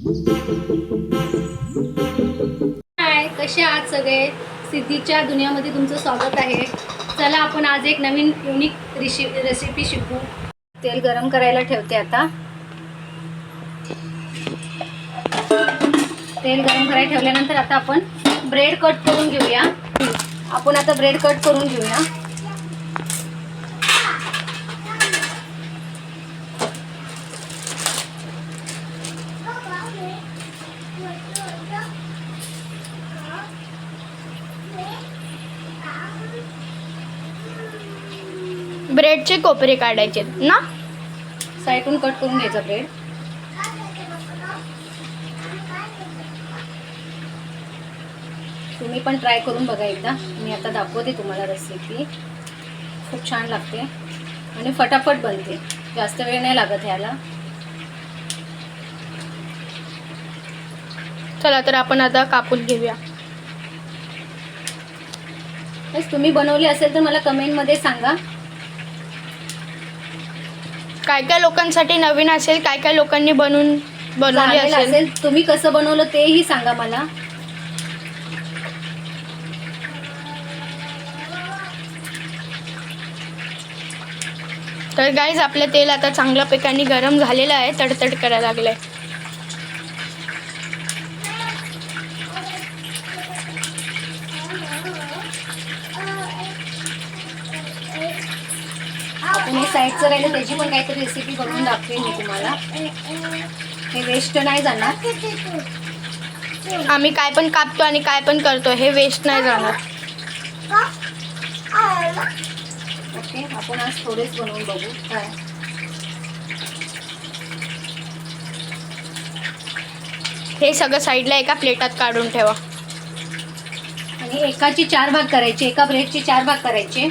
हाय, कसे आहात सगळे? सिद्धीच्या दुनियामध्ये तुमचं स्वागत आहे. चला आपण आज एक नवीन युनिक रेसिपी शिकू. तेल गरम करायला ठेवते आता. तेल गरम करायला ठेवल्यानंतर आता आपण ब्रेड कट करून घेऊया. आपण आता ब्रेड कट करून घेऊया. ब्रेडचे कोपरे काढायचे ना, साईडून कट करून घ्यायचा ब्रेड. तुम्ही पण ट्राय करून बघा एकदा. मी आता दाखवते तुम्हाला रेसिपी. खूप छान लागते आणि फटाफट बनते. जास्त वेळ नाही लागत ह्याला. चला तर आपण आता कापून घेऊया. बस तुम्ही बनवले असेल तर मला कमेंटमध्ये सांगा. काय काय लोकांसाठी नवीन असेल, काय काय लोकांनी बनवले असेल. तुम्ही कसं बनवलं तेही सांगा मला. तर गाईज आपलं तेल आता चांगल्या प्रकारे गरम झालेलं आहे, तडतड करायला लागलंय. आपण हे साईडचं राहिलं त्याची पण काहीतरी रेसिपी बनवून दाखवेन मी तुम्हाला. हे वेस्ट नाही जाणार. आम्ही काय पण कापतो आणि काय पण करतो, हे वेस्ट नाही जाणार. ओके, आपण आज थोडेच बनवून बघू काय. हे सगळं साईडला एका प्लेटात काढून ठेवा. आणि एकाची 4 भाग करायचे. एका ब्रेडचे 4 भाग करायचे.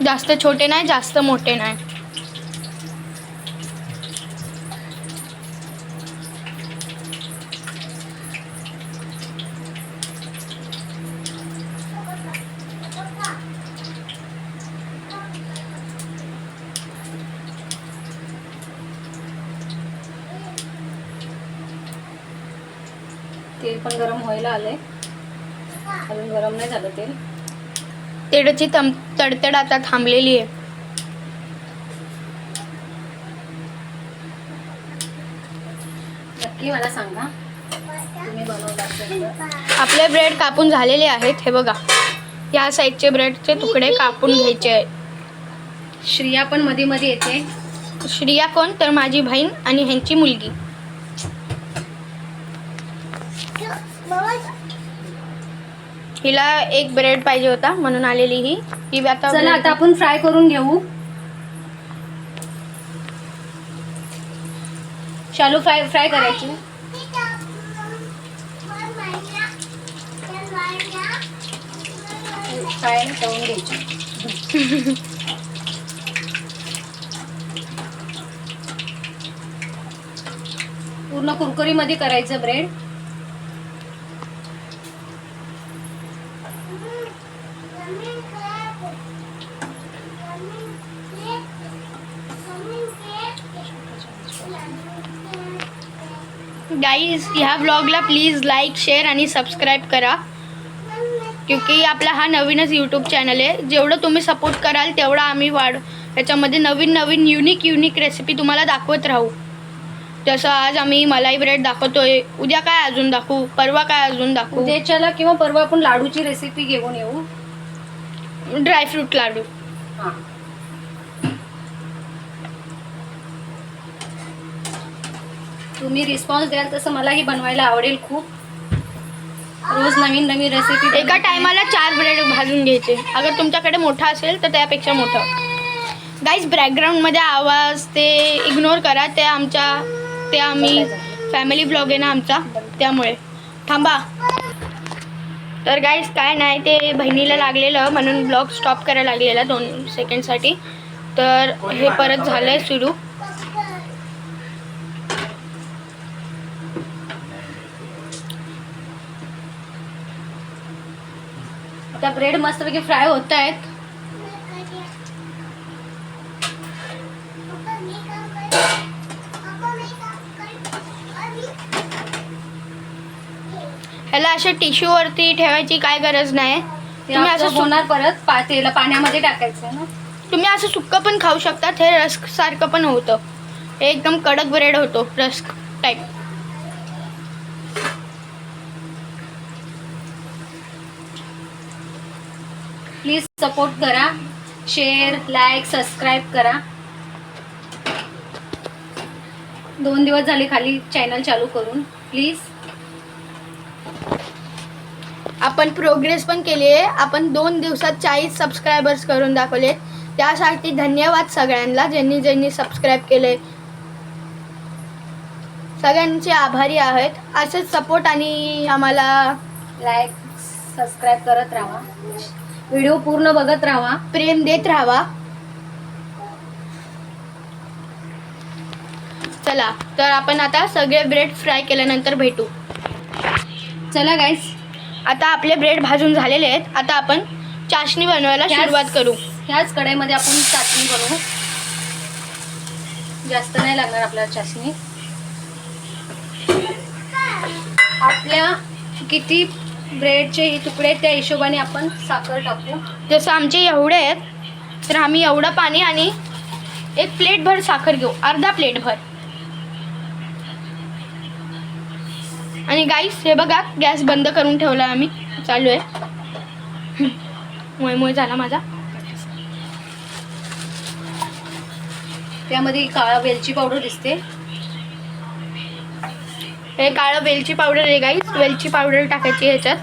जास्त छोटे नाही, जास्त मोठे नाही. तेल पण गरम व्हायला आलंय. अजून गरम नाही झालं तेल. तेलाची तडतड आता थांबलेली आहे. नक्की मला सांगा तुम्ही बनवलं असेल तर. आपले ब्रेड कापून झालेले आहेत. हे बघा, या साईडचे ब्रेडचे तुकडे कापून घ्यायचे आहेत. श्रिया पण मध्ये मध्ये येते. श्रिया कोण? तर माझी बहीण आणि ह्यांची मुलगी. हिला एक ब्रेड पाहिजे होता म्हणून आलेली ही आता. चला आता आपण फ्राय करून घेऊ. शालू फ्राय करायची. फ्राय करून घ्यायची. पूर्ण कुरकुरीमध्ये करायचं ब्रेड. गाईज, ह्या ब्लॉगला प्लीज लाईक, शेअर आणि सबस्क्राईब करा. क्योंकि आपला हा नवीनच यूट्यूब चॅनल आहे. जेवढं तुम्ही सपोर्ट कराल तेवढा आम्ही याच्यामध्ये नवीन नवीन युनिक रेसिपी तुम्हाला दाखवत राहू. जसं आज आम्ही मलाई ब्रेड दाखवतोय. उद्या काय अजून दाखवू, परवा काय अजून दाखवू. उद्याच्याला किंवा परवा आपण लाडूची रेसिपी घेऊन येऊ. ड्रायफ्रूट लाडू. हां, तुम्ही रिस्पॉन्स द्याल तसं मलाही बनवायला आवडेल खूप. रोज नवीन नवीन रेसिपी. एका टायमाला 4 ब्रेड भाजून घ्यायचे. अगर तुमच्याकडे मोठा असेल तर त्यापेक्षा मोठं. गाईज, बॅकग्राऊंडमध्ये आवाज ते इग्नोर करा. ते आम्ही फॅमिली ब्लॉग आहे ना आमचा, त्यामुळे. थांबा. तर गाईज काय नाही, ते बहिणीला लागलेलं म्हणून ब्लॉग स्टॉप करायला लागलेला 2 सेकंडसाठी. तर हे परत झालंय सुरू. आता ब्रेड मस्तपैकी फ्राय होत आहेत. ह्याला अशा टिश्यूवरती ठेवायची काय गरज नाही. तुम्ही असं होणार परत तेला पाण्यामध्ये टाकायचं ना. तुम्ही असं सुक्क पण खाऊ शकता. हे रस्क सारखं पण होतं. हे एकदम कडक ब्रेड होतो, रस्क टाईप. प्लीज सपोर्ट करा, शेअर, लाईक, सबस्क्राईब करा. 2 दिवस झाले खाली चॅनल चालू करून. प्लीज. आपण प्रोग्रेस पण केली आहे. आपण 2 दिवसात 40 सबस्क्रायबर्स करून दाखवले. त्यासाठी धन्यवाद सगळ्यांना, ज्यांनी ज्यांनी सबस्क्राईब केले. सगळ्यांचे आभारी आहेत. असेच सपोर्ट आणि आम्हाला लाईक सबस्क्राईब करत राहा. व्हिडिओ पूर्ण बघत राहा, प्रेम देत राहावा. चला तर आपण आता सगळे ब्रेड फ्राय केल्यानंतर भेटू. चला गाईस, आता आपले ब्रेड भाजून झालेले आहेत. आता आपण चाशणी बनवायला सुरुवात करू. ह्याच कढईमध्ये आपण चाशणी बनवू. जास्त नाही लागणार आपल्याला चाशणी. आपल्या किती ब्रेडचे तुकडे त्या हिशोबाने आपण साखर टाकू. जसं आमचे एवढे आहेत तर आम्ही एवढं पाणी आणि 1 प्लेटभर साखर घेऊ, अर्धा प्लेटभर. आणि गाईस हे बघा, गॅस बंद करून ठेवला आम्ही. चालू आहे. मोय झाला माझा. त्यामध्ये काळा वेलची पावडर दिसते. हे काळं वेलची पावडर आहे गाईस. वेलची पावडर टाकायची ह्याच्यात.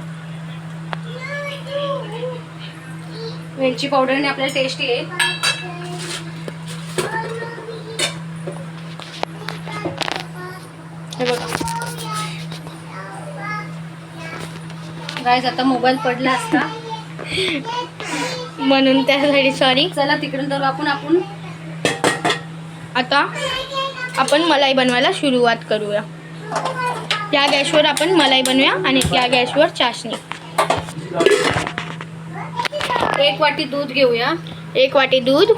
वेलची पावडरने आपल्याला टेस्ट येईल. हे बघा गाईस, आता मोबाईल पडला असता म्हणून त्यासाठी सॉरी. चला तिकडून तर आपण आता आपण मलाई बनवायला सुरुवात करूया. या गॅसवर आपण मलाई बनवूया आणि या गॅसवर चाशणी. 1 वाटी दूध घेऊया. 1 वाटी दूध.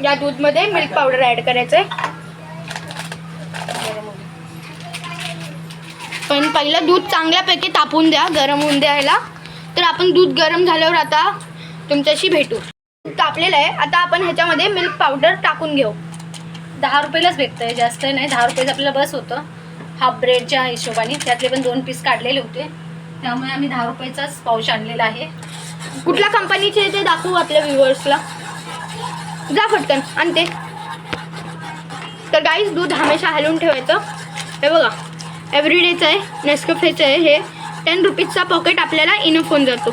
या दूधमध्ये मिल्क पावडर ऍड करायचंय. पण पहिलं दूध चांगल्यापैकी तापून द्या, गरम होऊन द्यायला. तर आपण दूध गरम झाल्यावर आता तुमच्याशी भेटू. तापलेलं आहे. आता आपण ह्याच्यामध्ये मिल्क पावडर टाकून घेऊ. 10 रुपयालाच भेटतंय, जास्त नाही. 10 रुपयाचं आपल्याला बस होतं हाफ ब्रेडच्या हिशोबाने. त्यातले पण 2 पीस काढलेले होते, त्यामुळे आम्ही 10 रुपयाचाच पाऊच आणलेला आहे. कुठल्या कंपनीचे ते दाखवू आपल्या व्ह्युअर्सला. जा फटकन आणते. तर गाईस, दूध हमेशा हलवून ठेवायचं. हे बघा, एव्हरीडेचं आहे, नेस्कॅफेचं आहे. हे 10 रुपीजचा पॉकेट आपल्याला इनफ होऊन जातो.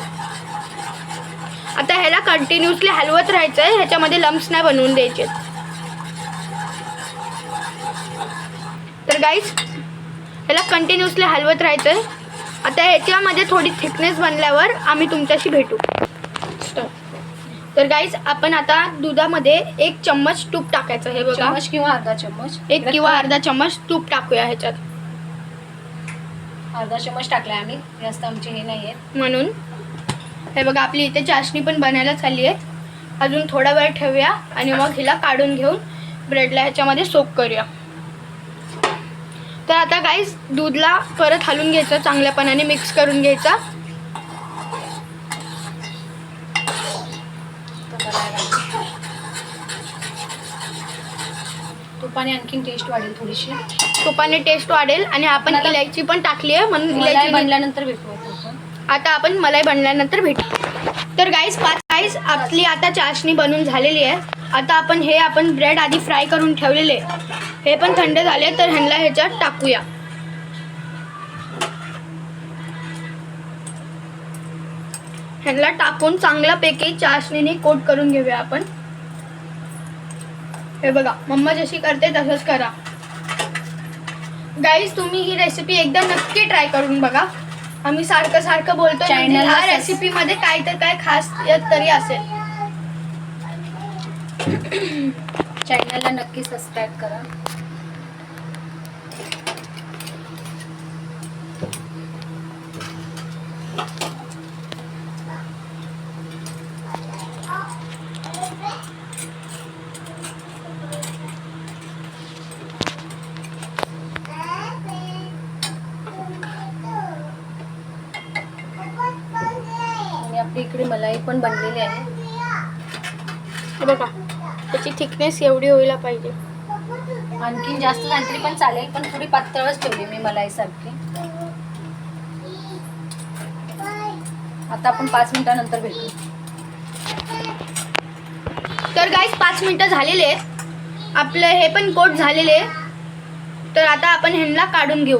आता ह्याला कंटिन्युअसली हलवत राहायचं आहे. ह्याच्यामध्ये लम्प्स नाही बनवून द्यायचे. तर गाईस, ह्याला कंटिन्युअसली हलवत राहायचं आहे. आता ह्याच्यामध्ये थोडी थिकनेस बनल्यावर आम्ही तुमच्याशी भेटू. तर गाईज, आपण आता दुधामध्ये 1 चम्मच तूप टाकायचं. हे बघा, चम्मच किंवा अर्धा चम्मच. 1 किंवा अर्धा चम्मच तूप टाकूया ह्याच्यात. अर्धा चम्मच टाकलाय आम्ही, जास्त आमचे हे नाही आहेत म्हणून. हे बघा, आपली इथे चाशणी पण बनायला चालली आहे. अजून थोडा वेळ ठेवूया आणि मग हिला काढून घेऊन ब्रेडला ह्याच्यामध्ये सोक करूया. तर आता गाईज, दूधला परत हलवून घ्यायचं, चांगल्यापणाने मिक्स करून घ्यायचा. तुपाने आणखीन टेस्ट वाढेल थोडीशी. तुपाने टेस्ट वाढेल. आणि आपण इलायची पण टाकली आहे म्हणून इलायची बनल्यानंतर भेटू. आता आपण मलाई बनल्यानंतर भेटू. तर गाईज, आपली आता चाशणी बनवून झालेली आहे. आता आपण ब्रेड आधी फ्राय करून ठेवलेले, हे पण थंड झाले. तर ह्यांना ह्याच्यात टाकूया. ह्यांना टाकून चांगल्यापैकी चाशणीने कोट करून घेऊया आपण. हे बघा, मम्मा जशी करते तसंच करा. गाईज, तुम्ही ही रेसिपी एकदा नक्की ट्राय करून बघा. आम्ही सारखं बोलतो, चॅनलला ह्या रेसिपीमध्ये काय तर काय खास तरी असेल. चॅनलला नक्की सबस्क्राईब करा. इकडे मलाई पण बनलेली आहे. हे बघा, त्याची थिकनेस एवढी व्हायला पाहिजे. आणखीन जास्त झाली तरी पण चालेल, पण थोडी पातळच ठेवली मी मलाईसारखी. आता आपण 5 मिनिटानंतर भेटू. तर गाईस 5 मिनिटं झालेले आहेत. आपलं हे पण कोट झालेले आहे. तर आता आपण ह्यांना काढून घेऊ.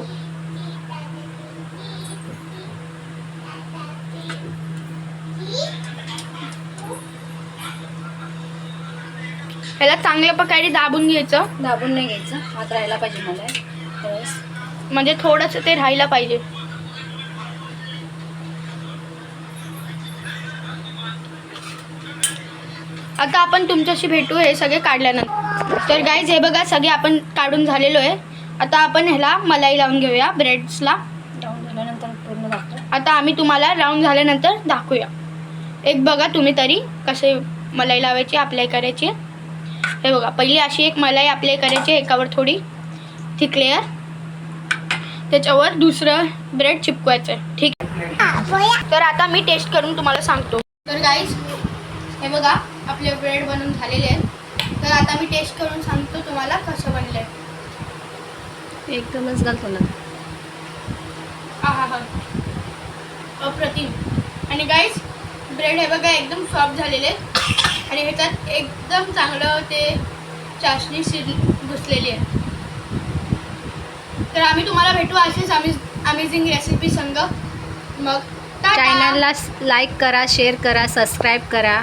ह्याला चांगल्या प्रकारे दाबून घ्यायचं. दाबून नाही घ्यायचं, हात राहायला पाहिजे मलाई बस. म्हणजे थोडंसं ते राहायला पाहिजे. आता आपण तुमच्याशी भेटू हे सगळे काढल्यानंतर. तर गाईज हे बघा, सगळे आपण काढून झालेलो आहे. आता आपण ह्याला मलाई लावून घेऊया ब्रेड्सला. राऊंड झाल्यानंतर पूर्ण दाखवतो. आता आम्ही तुम्हाला राऊंड झाल्यानंतर दाखवूया. एक बघा तुम्ही तरी कसे मलाई लावायची, अप्लाय करायची. हे बघा, पहिली अशी एक मलाई अप्लाय करायची, एकावर थोडी थिक लेअर, त्याच्यावर दुसरं ब्रेड चिपकवायचं आहे. ठीक आहे. तर आता मी टेस्ट करून तुम्हाला सांगतो. तर गाईज हे बघा, आपले ब्रेड बनवून झालेले आहेत. तर आता मी टेस्ट करून सांगतो तुम्हाला कसं बनलं आहे. एकदमच घालतो ना. हा हा हा, अप्रतिम. आणि गाईज ब्रेड हे बघा एकदम सॉफ्ट झालेले आहेत. आणि ह्याच्यात एकदम चांगलं ते चाशणी घुसलेली आहे. तर आम्ही तुम्हाला भेटू अशीच अमेझिंग रेसिपी संग. मग टाटा. चॅनलला लाईक करा, शेअर करा, सबस्क्राईब करा.